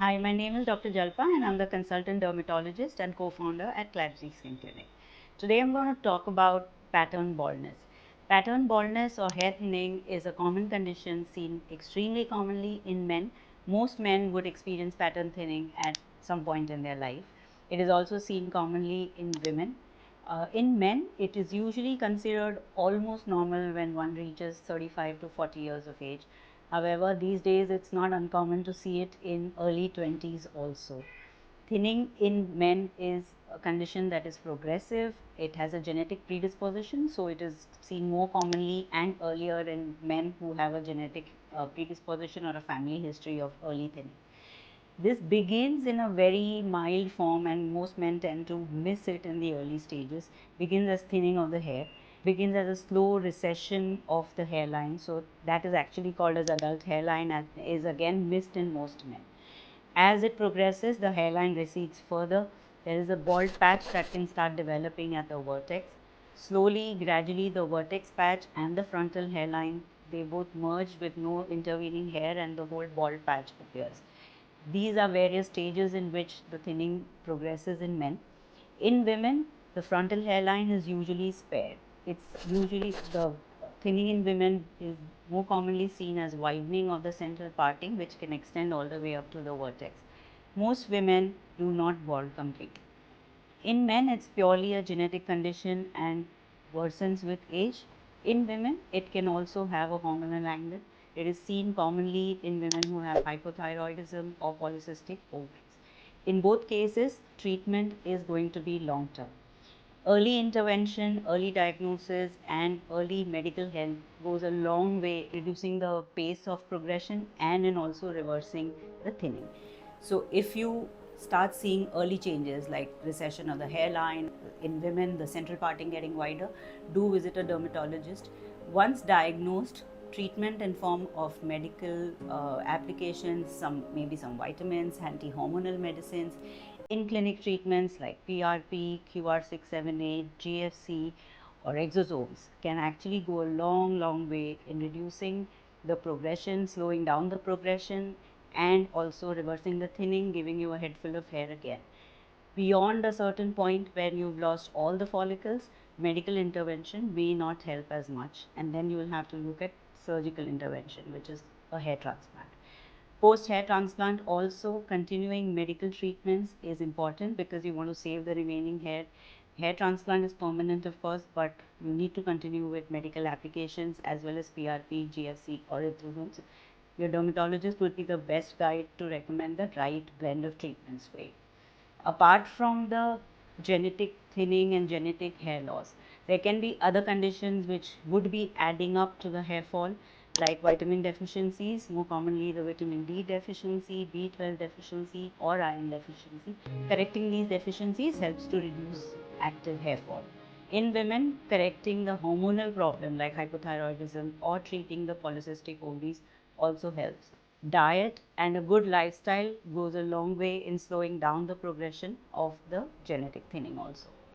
Hi, my name is Dr. Jalpa and I'm the consultant dermatologist and co-founder at Clarity Skin Clinic. Today I'm going to talk about pattern baldness. Pattern baldness or hair thinning is a common condition seen extremely commonly in men. Most men would experience pattern thinning at some point in their life. It is also seen commonly in women. In men, it is usually considered almost normal when one reaches 35 to 40 years of age. However, these days it's not uncommon to see it in early 20s also. Thinning in men is a condition that is progressive. It has a genetic predisposition, so it is seen more commonly and earlier in men who have a genetic predisposition or a family history of early thinning. This begins in a very mild form and most men tend to miss it in the early stages. Begins as thinning of the hair, begins as a slow recession of the hairline. So that is actually called as adult hairline and is again missed in most men. As it progresses, the hairline recedes further. There is a bald patch that can start developing at the vertex. Slowly, gradually, the vertex patch and the frontal hairline, they both merge with no intervening hair and the whole bald patch appears. These are various stages in which the thinning progresses in men. In women, the frontal hairline is usually spared. It's usually the thinning in women is more commonly seen as widening of the central parting, which can extend all the way up to the vertex. Most women do not bald completely. In men, it's purely a genetic condition and worsens with age. In women, it can also have a hormonal angle. It is seen commonly in women who have hypothyroidism or polycystic ovaries. In both cases, treatment is going to be long term. Early intervention, early diagnosis, and early medical help goes a long way reducing the pace of progression and in also reversing the thinning. So, if you start seeing early changes like recession of the hairline in women, the central parting getting wider, do visit a dermatologist. Once diagnosed, treatment in form of medical applications, maybe some vitamins, anti-hormonal medicines, in clinic treatments like PRP, QR678, GFC, or exosomes can actually go a long way in reducing the progression, slowing down the progression, and also reversing the thinning, giving you a head full of hair again. Beyond a certain point where you've lost all the follicles, medical intervention may not help as much, and then you will have to look at surgical intervention, which is a hair transplant. Post hair transplant, also continuing medical treatments is important because you want to save the remaining hair. Hair transplant is permanent, of course, but you need to continue with medical applications as well as PRP, GFC, or exosomes. Your dermatologist would be the best guide to recommend the right blend of treatments for you. Apart from the genetic thinning and genetic hair loss, there can be other conditions which would be adding up to the hair fall, like vitamin deficiencies, more commonly the vitamin D deficiency, B12 deficiency, or iron deficiency. Correcting these deficiencies helps to reduce active hair fall. In women, correcting the hormonal problem like hypothyroidism or treating the polycystic ovaries also helps. Diet and a good lifestyle goes a long way in slowing down the progression of the genetic thinning also.